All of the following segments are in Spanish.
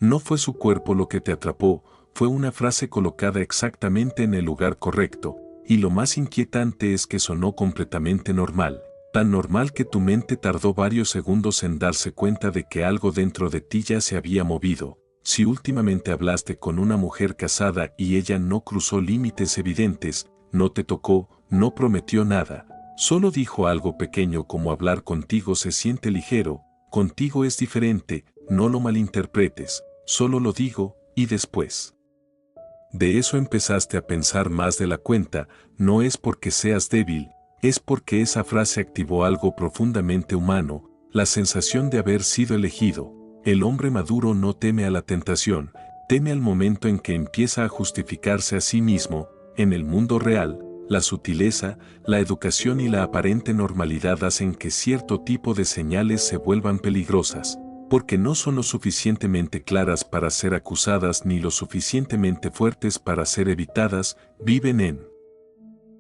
No fue su cuerpo lo que te atrapó, fue una frase colocada exactamente en el lugar correcto, y lo más inquietante es que sonó completamente normal, tan normal que tu mente tardó varios segundos en darse cuenta de que algo dentro de ti ya se había movido. Si últimamente hablaste con una mujer casada y ella no cruzó límites evidentes, no te tocó, no prometió nada, solo dijo algo pequeño como hablar contigo se siente ligero, contigo es diferente, no lo malinterpretes, solo lo digo, y después de eso empezaste a pensar más de la cuenta, no es porque seas débil, es porque esa frase activó algo profundamente humano, la sensación de haber sido elegido. El hombre maduro no teme a la tentación, teme al momento en que empieza a justificarse a sí mismo. En el mundo real, la sutileza, la educación y la aparente normalidad hacen que cierto tipo de señales se vuelvan peligrosas, porque no son lo suficientemente claras para ser acusadas ni lo suficientemente fuertes para ser evitadas. Viven en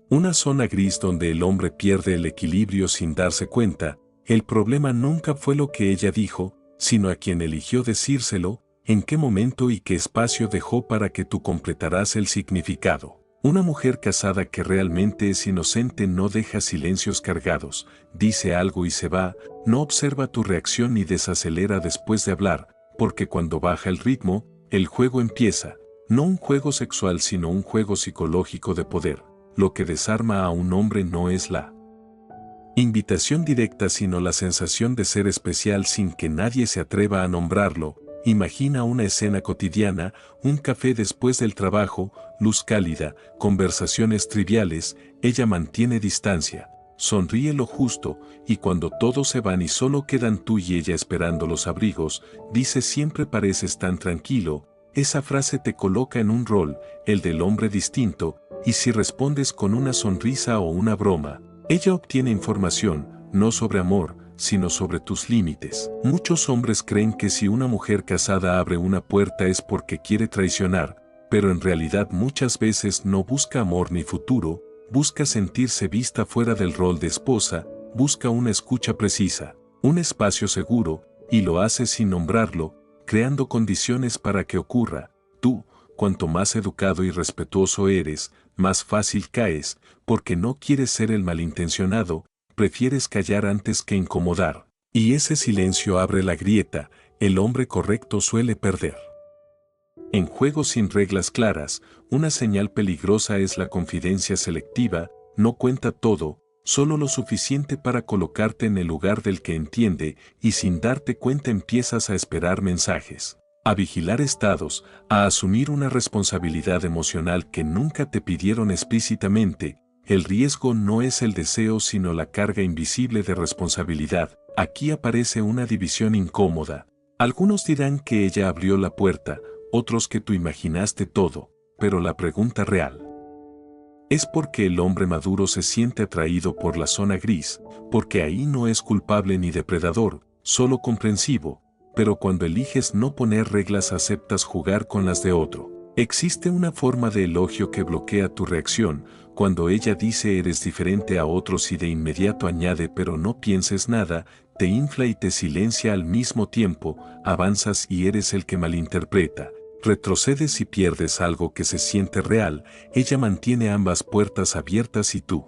una zona gris donde el hombre pierde el equilibrio sin darse cuenta. El problema nunca fue lo que ella dijo, sino a quien eligió decírselo, en qué momento y qué espacio dejó para que tú completaras el significado. Una mujer casada que realmente es inocente no deja silencios cargados, dice algo y se va, no observa tu reacción ni desacelera después de hablar, porque cuando baja el ritmo, el juego empieza, no un juego sexual sino un juego psicológico de poder. Lo que desarma a un hombre no es la invitación directa sino la sensación de ser especial sin que nadie se atreva a nombrarlo. Imagina una escena cotidiana, un café después del trabajo, luz cálida, conversaciones triviales, ella mantiene distancia, sonríe lo justo, y cuando todos se van y solo quedan tú y ella esperando los abrigos, dice siempre pareces tan tranquilo. Esa frase te coloca en un rol, el del hombre distinto, y si respondes con una sonrisa o una broma, ella obtiene información, no sobre amor, sino sobre tus límites. Muchos hombres creen que si una mujer casada abre una puerta es porque quiere traicionar, pero en realidad muchas veces no busca amor ni futuro, busca sentirse vista fuera del rol de esposa, busca una escucha precisa, un espacio seguro, y lo hace sin nombrarlo, creando condiciones para que ocurra. Tú, cuanto más educado y respetuoso eres, más fácil caes, porque no quieres ser el malintencionado, prefieres callar antes que incomodar, y ese silencio abre la grieta. El hombre correcto suele perder. En juegos sin reglas claras, una señal peligrosa es la confidencia selectiva, no cuenta todo, solo lo suficiente para colocarte en el lugar del que entiende, y sin darte cuenta empiezas a esperar mensajes, a vigilar estados, a asumir una responsabilidad emocional que nunca te pidieron explícitamente. El riesgo no es el deseo sino la carga invisible de responsabilidad. Aquí aparece una división incómoda. Algunos dirán que ella abrió la puerta, otros que tú imaginaste todo, pero la pregunta real es porque el hombre maduro se siente atraído por la zona gris, porque ahí no es culpable ni depredador, solo comprensivo, pero cuando eliges no poner reglas aceptas jugar con las de otro. Existe una forma de elogio que bloquea tu reacción, cuando ella dice eres diferente a otros y de inmediato añade pero no pienses nada, te infla y te silencia al mismo tiempo, avanzas y eres el que malinterpreta. Retrocedes y pierdes algo que se siente real, ella mantiene ambas puertas abiertas y tú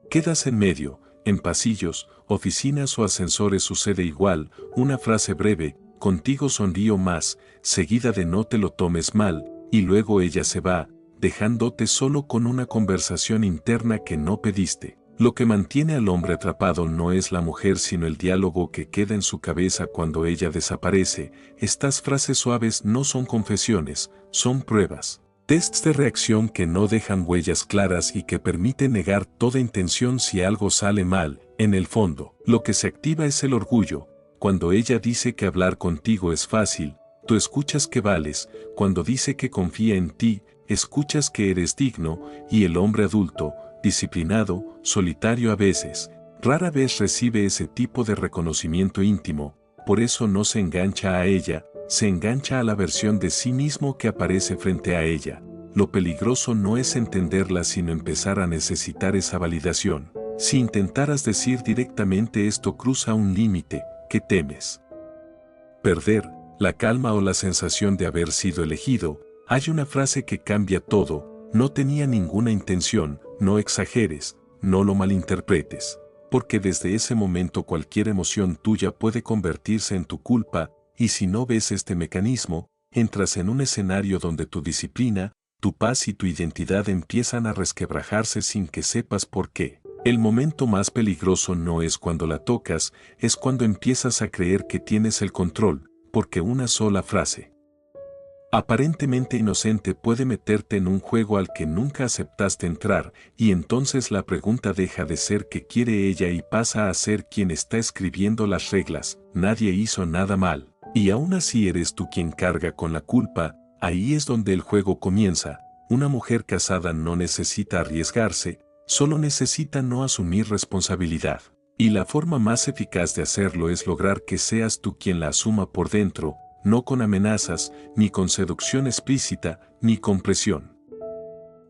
quedas en medio. En pasillos, oficinas o ascensores sucede igual, una frase breve, contigo sonrío más, seguida de no te lo tomes mal, y luego ella se va, dejándote solo con una conversación interna que no pediste. Lo que mantiene al hombre atrapado no es la mujer sino el diálogo que queda en su cabeza cuando ella desaparece. Estas frases suaves no son confesiones, son pruebas. Tests de reacción que no dejan huellas claras y que permiten negar toda intención si algo sale mal. En el fondo, lo que se activa es el orgullo. Cuando ella dice que hablar contigo es fácil, tú escuchas que vales. Cuando dice que confía en ti, escuchas que eres digno. Y el hombre adulto, disciplinado, solitario a veces, rara vez recibe ese tipo de reconocimiento íntimo. Por eso no se engancha a ella, se engancha a la versión de sí mismo que aparece frente a ella. Lo peligroso no es entenderla sino empezar a necesitar esa validación. Si intentaras decir directamente esto cruza un límite, ¿qué temes? Perder, la calma o la sensación de haber sido elegido. Hay una frase que cambia todo: no tenía ninguna intención, no exageres, no lo malinterpretes. Porque desde ese momento cualquier emoción tuya puede convertirse en tu culpa, y si no ves este mecanismo, entras en un escenario donde tu disciplina, tu paz y tu identidad empiezan a resquebrajarse sin que sepas por qué. El momento más peligroso no es cuando la tocas, es cuando empiezas a creer que tienes el control, porque una sola frase, aparentemente inocente, puede meterte en un juego al que nunca aceptaste entrar, y entonces la pregunta deja de ser qué quiere ella y pasa a ser quién está escribiendo las reglas. Nadie hizo nada mal, y aún así eres tú quien carga con la culpa. Ahí es donde el juego comienza. Una mujer casada no necesita arriesgarse, solo necesita no asumir responsabilidad. Y la forma más eficaz de hacerlo es lograr que seas tú quien la asuma por dentro, no con amenazas, ni con seducción explícita, ni con presión,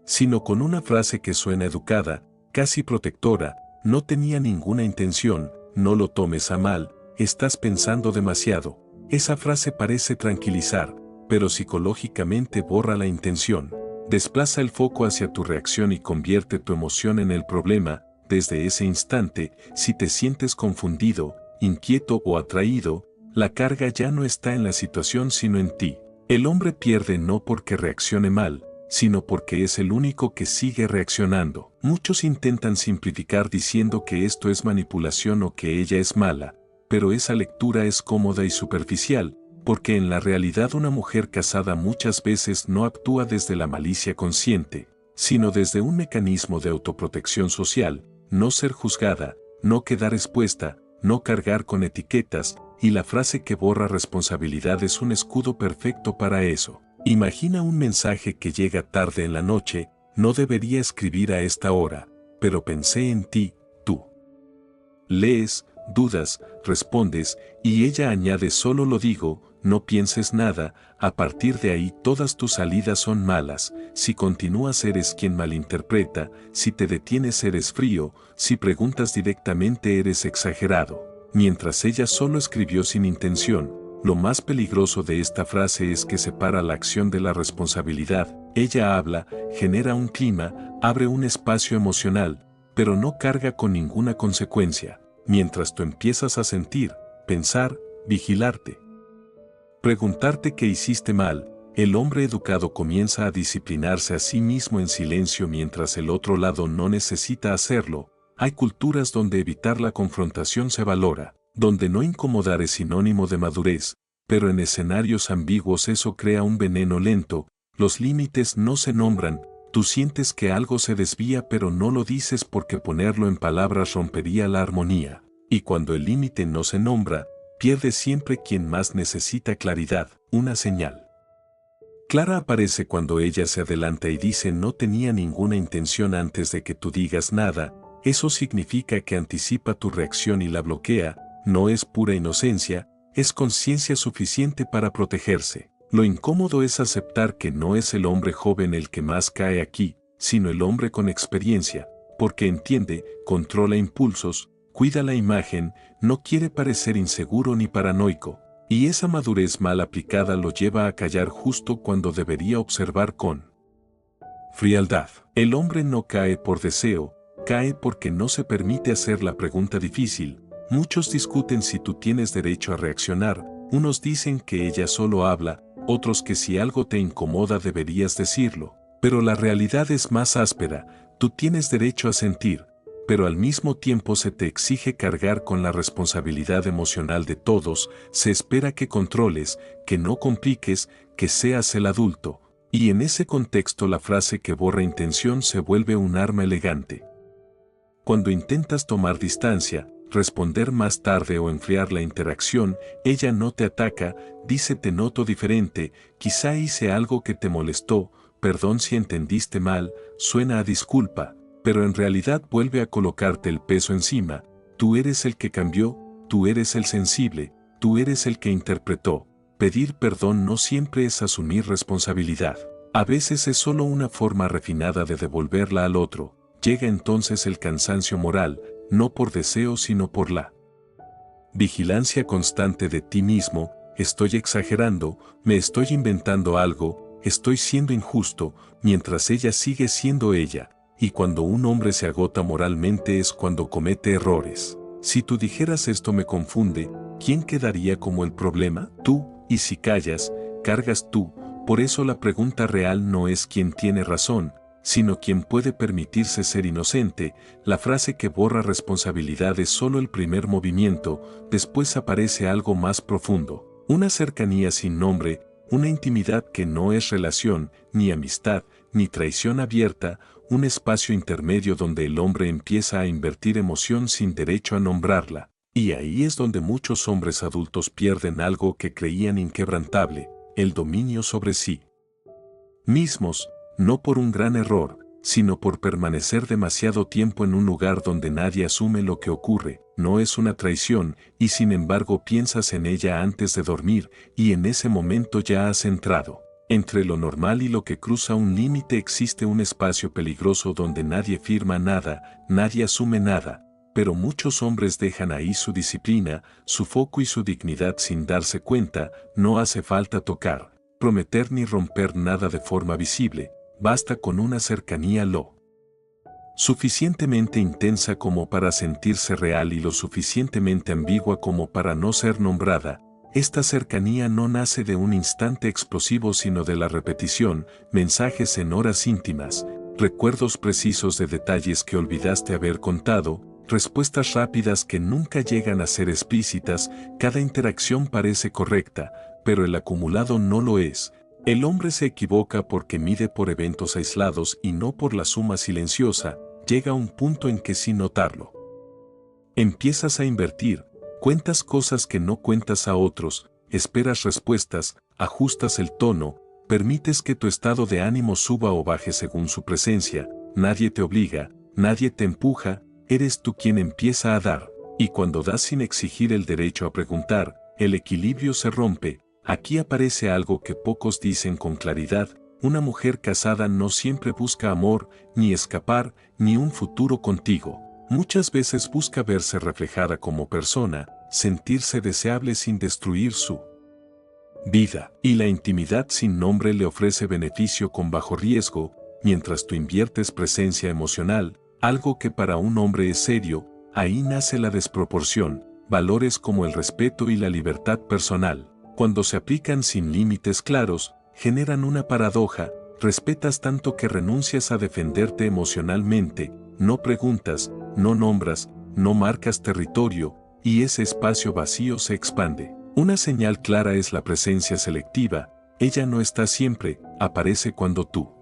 sino con una frase que suena educada, casi protectora: no tenía ninguna intención, no lo tomes a mal, estás pensando demasiado. Esa frase parece tranquilizar, pero psicológicamente borra la intención, desplaza el foco hacia tu reacción y convierte tu emoción en el problema. Desde ese instante, si te sientes confundido, inquieto o atraído, la carga ya no está en la situación sino en ti. El hombre pierde no porque reaccione mal, sino porque es el único que sigue reaccionando. Muchos intentan simplificar diciendo que esto es manipulación o que ella es mala, pero esa lectura es cómoda y superficial, porque en la realidad una mujer casada muchas veces no actúa desde la malicia consciente, sino desde un mecanismo de autoprotección social: no ser juzgada, no quedar expuesta, no cargar con etiquetas, y la frase que borra responsabilidad es un escudo perfecto para eso. Imagina un mensaje que llega tarde en la noche: no debería escribir a esta hora, pero pensé en ti, tú. Lees, dudas, respondes, y ella añade: solo lo digo, no pienses nada. A partir de ahí todas tus salidas son malas. Si continúas eres quien malinterpreta, si te detienes eres frío, si preguntas directamente eres exagerado. Mientras ella solo escribió sin intención. Lo más peligroso de esta frase es que separa la acción de la responsabilidad. Ella habla, genera un clima, abre un espacio emocional, pero no carga con ninguna consecuencia. Mientras tú empiezas a sentir, pensar, vigilarte, preguntarte qué hiciste mal, el hombre educado comienza a disciplinarse a sí mismo en silencio mientras el otro lado no necesita hacerlo. Hay culturas donde evitar la confrontación se valora, donde no incomodar es sinónimo de madurez, pero en escenarios ambiguos eso crea un veneno lento. Los límites no se nombran, tú sientes que algo se desvía pero no lo dices porque ponerlo en palabras rompería la armonía. Y cuando el límite no se nombra, pierde siempre quien más necesita claridad, una señal clara aparece cuando ella se adelanta y dice: no tenía ninguna intención antes de que tú digas nada. Eso significa que anticipa tu reacción y la bloquea. No es pura inocencia, es conciencia suficiente para protegerse. Lo incómodo es aceptar que no es el hombre joven el que más cae aquí, sino el hombre con experiencia, porque entiende, controla impulsos, cuida la imagen, no quiere parecer inseguro ni paranoico, y esa madurez mal aplicada lo lleva a callar justo cuando debería observar con frialdad. El hombre no cae por deseo, cae porque no se permite hacer la pregunta difícil. Muchos discuten si tú tienes derecho a reaccionar, unos dicen que ella solo habla, otros que si algo te incomoda deberías decirlo, pero la realidad es más áspera. Tú tienes derecho a sentir, pero al mismo tiempo se te exige cargar con la responsabilidad emocional de todos. Se espera que controles, que no compliques, que seas el adulto, y en ese contexto la frase que borra intención se vuelve un arma elegante. Cuando intentas tomar distancia, responder más tarde o enfriar la interacción, ella no te ataca, dice: te noto diferente, quizá hice algo que te molestó, perdón si entendiste mal. Suena a disculpa, pero en realidad vuelve a colocarte el peso encima. Tú eres el que cambió, tú eres el sensible, tú eres el que interpretó. Pedir perdón no siempre es asumir responsabilidad. A veces es solo una forma refinada de devolverla al otro. Llega entonces el cansancio moral, no por deseo sino por la vigilancia constante de ti mismo. estoy exagerando, me estoy inventando algo, estoy siendo injusto, mientras ella sigue siendo ella. Y cuando un hombre se agota moralmente es cuando comete errores. Si tú dijeras esto me confunde, ¿quién quedaría como el problema? Tú, y si callas, cargas tú. Por eso la pregunta real no es quién tiene razón, sino quién puede permitirse ser inocente. La frase que borra responsabilidad es solo el primer movimiento, después aparece algo más profundo. Una cercanía sin nombre, una intimidad que no es relación, ni amistad, ni traición abierta, un espacio intermedio donde el hombre empieza a invertir emoción sin derecho a nombrarla. Y ahí es donde muchos hombres adultos pierden algo que creían inquebrantable, el dominio sobre sí mismos, no por un gran error, sino por permanecer demasiado tiempo en un lugar donde nadie asume lo que ocurre. No es una traición, y sin embargo piensas en ella antes de dormir, y en ese momento ya has entrado. Entre lo normal y lo que cruza un límite existe un espacio peligroso donde nadie firma nada, nadie asume nada, pero muchos hombres dejan ahí su disciplina, su foco y su dignidad sin darse cuenta. No hace falta tocar, prometer ni romper nada de forma visible, basta con una cercanía lo suficientemente intensa como para sentirse real y lo suficientemente ambigua como para no ser nombrada. Esta cercanía no nace de un instante explosivo sino de la repetición, mensajes en horas íntimas, recuerdos precisos de detalles que olvidaste haber contado, respuestas rápidas que nunca llegan a ser explícitas. Cada interacción parece correcta, pero el acumulado no lo es. El hombre se equivoca porque mide por eventos aislados y no por la suma silenciosa. Llega un punto en que sin notarlo empiezas a invertir, cuentas cosas que no cuentas a otros, esperas respuestas, ajustas el tono, permites que tu estado de ánimo suba o baje según su presencia. Nadie te obliga, nadie te empuja, eres tú quien empieza a dar. Y cuando das sin exigir el derecho a preguntar, el equilibrio se rompe. Aquí aparece algo que pocos dicen con claridad. Una mujer casada no siempre busca amor, ni escapar, ni un futuro contigo. Muchas veces busca verse reflejada como persona, sentirse deseable sin destruir su vida. Y la intimidad sin nombre le ofrece beneficio con bajo riesgo, mientras tú inviertes presencia emocional, algo que para un hombre es serio. Ahí nace la desproporción, valores como el respeto y la libertad personal. Cuando se aplican sin límites claros, generan una paradoja. Respetas tanto que renuncias a defenderte emocionalmente, no preguntas, no nombras, no marcas territorio, y ese espacio vacío se expande. Una señal clara es la presencia selectiva. Ella no está siempre, aparece cuando tú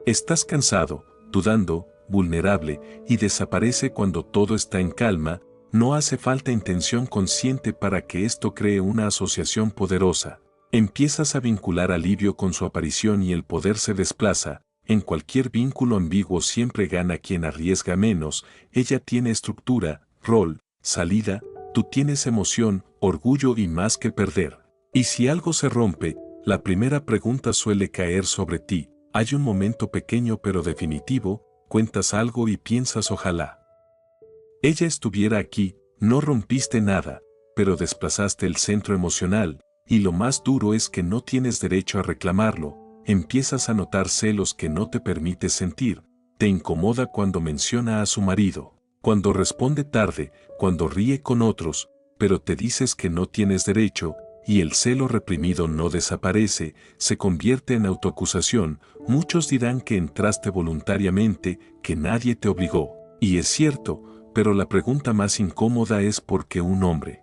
estás cansado, dudando, vulnerable, y desaparece cuando todo está en calma. No hace falta intención consciente para que esto cree una asociación poderosa. Empiezas a vincular alivio con su aparición y el poder se desplaza. En cualquier vínculo ambiguo siempre gana quien arriesga menos. Ella tiene estructura, rol, salida, tú tienes emoción, orgullo y más que perder. Y si algo se rompe, la primera pregunta suele caer sobre ti. Hay un momento pequeño pero definitivo, cuentas algo y piensas ojalá ella estuviera aquí. No rompiste nada, pero desplazaste el centro emocional, y lo más duro es que no tienes derecho a reclamarlo. Empiezas a notar celos que no te permites sentir. Te incomoda cuando menciona a su marido, cuando responde tarde, cuando ríe con otros, pero te dices que no tienes derecho, y el celo reprimido no desaparece, se convierte en autoacusación. Muchos dirán que entraste voluntariamente, que nadie te obligó, y es cierto, pero la pregunta más incómoda es por qué un hombre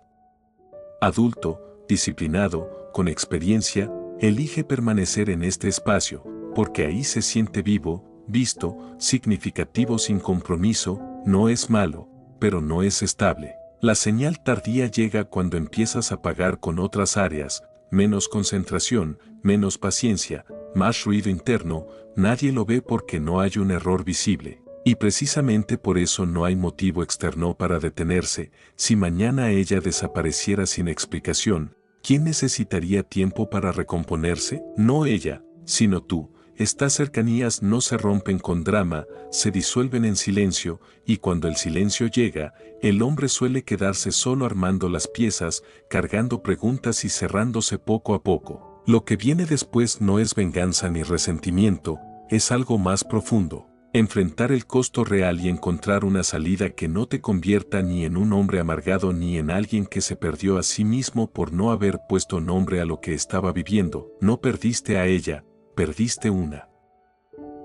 adulto, disciplinado, con experiencia, elige permanecer en este espacio, porque ahí se siente vivo, visto, significativo sin compromiso. No es malo, pero no es estable. La señal tardía llega cuando empiezas a pagar con otras áreas, menos concentración, menos paciencia, más ruido interno. Nadie lo ve porque no hay un error visible. Y precisamente por eso no hay motivo externo para detenerse. Si mañana ella desapareciera sin explicación, ¿quién necesitaría tiempo para recomponerse? No ella, sino tú. estas cercanías no se rompen con drama, se disuelven en silencio, y cuando el silencio llega, el hombre suele quedarse solo armando las piezas, cargando preguntas y cerrándose poco a poco. Lo que viene después no es venganza ni resentimiento, es algo más profundo. Enfrentar el costo real y encontrar una salida que no te convierta ni en un hombre amargado ni en alguien que se perdió a sí mismo por no haber puesto nombre a lo que estaba viviendo. No perdiste a ella, perdiste una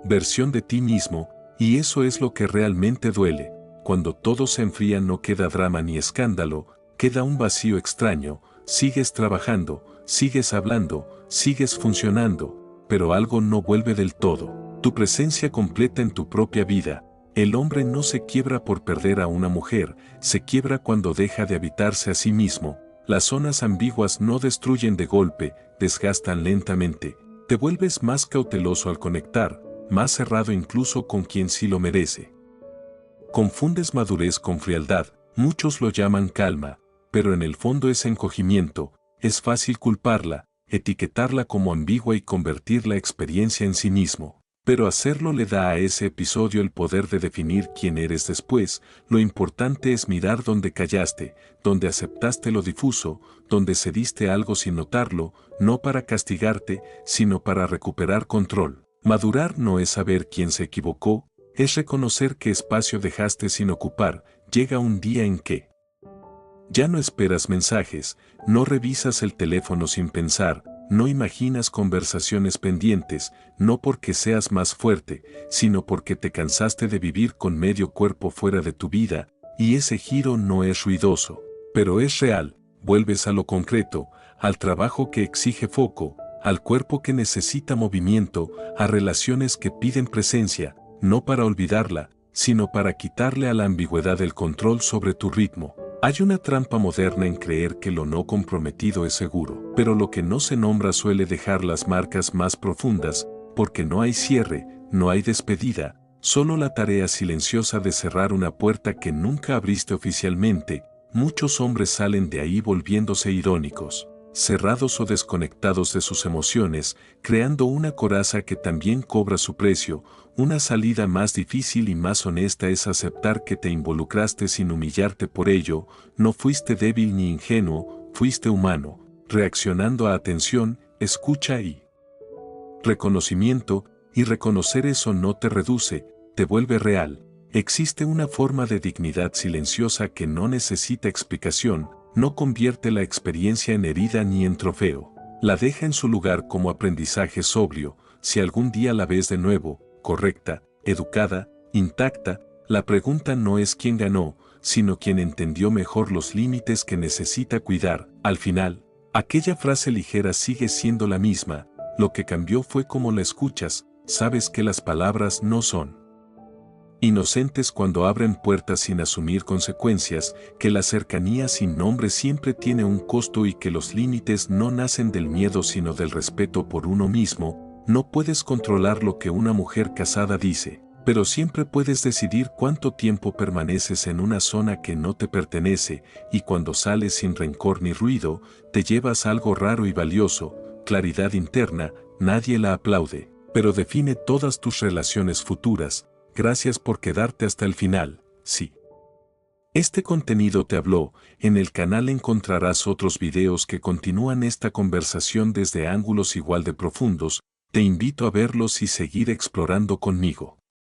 versión de ti mismo, y eso es lo que realmente duele. Cuando todo se enfría no queda drama ni escándalo, queda un vacío extraño, sigues trabajando, sigues hablando, sigues funcionando, pero algo no vuelve del todo. Tu presencia completa en tu propia vida. El hombre no se quiebra por perder a una mujer, se quiebra cuando deja de habitarse a sí mismo. Las zonas ambiguas no destruyen de golpe, desgastan lentamente. Te vuelves más cauteloso al conectar, más cerrado incluso con quien sí lo merece. Confundes madurez con frialdad, muchos lo llaman calma, pero en el fondo es encogimiento. Es fácil culparla, etiquetarla como ambigua y convertir la experiencia en sí mismo. Pero hacerlo le da a ese episodio el poder de definir quién eres después. Lo importante es mirar donde callaste, donde aceptaste lo difuso, donde cediste algo sin notarlo, no para castigarte, sino para recuperar control. Madurar no es saber quién se equivocó, es reconocer qué espacio dejaste sin ocupar. Llega un día en que ya no esperas mensajes, no revisas el teléfono sin pensar, no imaginas conversaciones pendientes, no porque seas más fuerte, sino porque te cansaste de vivir con medio cuerpo fuera de tu vida, y ese giro no es ruidoso, pero es real. Vuelves a lo concreto, al trabajo que exige foco, al cuerpo que necesita movimiento, a relaciones que piden presencia, no para olvidarla, sino para quitarle a la ambigüedad el control sobre tu ritmo. Hay una trampa moderna en creer que lo no comprometido es seguro, pero lo que no se nombra suele dejar las marcas más profundas, porque no hay cierre, no hay despedida, solo la tarea silenciosa de cerrar una puerta que nunca abriste oficialmente. Muchos hombres salen de ahí volviéndose irónicos, cerrados o desconectados de sus emociones, creando una coraza que también cobra su precio. Una salida más difícil y más honesta es aceptar que te involucraste sin humillarte por ello. No fuiste débil ni ingenuo, fuiste humano, reaccionando a atención, escucha y reconocimiento, y reconocer eso no te reduce, te vuelve real. Existe una forma de dignidad silenciosa que no necesita explicación, no convierte la experiencia en herida ni en trofeo. La deja en su lugar como aprendizaje sobrio. Si algún día la ves de nuevo, correcta, educada, intacta, la pregunta no es quién ganó, sino quién entendió mejor los límites que necesita cuidar. Al final, aquella frase ligera sigue siendo la misma, lo que cambió fue cómo la escuchas. Sabes que las palabras no son inocentes cuando abren puertas sin asumir consecuencias, que la cercanía sin nombre siempre tiene un costo y que los límites no nacen del miedo sino del respeto por uno mismo. No puedes controlar lo que una mujer casada dice, pero siempre puedes decidir cuánto tiempo permaneces en una zona que no te pertenece, y cuando sales sin rencor ni ruido, te llevas algo raro y valioso, claridad interna. Nadie la aplaude, pero define todas tus relaciones futuras. Gracias por quedarte hasta el final. Sí. Este contenido te habló. En el canal encontrarás otros videos que continúan esta conversación desde ángulos igual de profundos. Te invito a verlos y seguir explorando conmigo.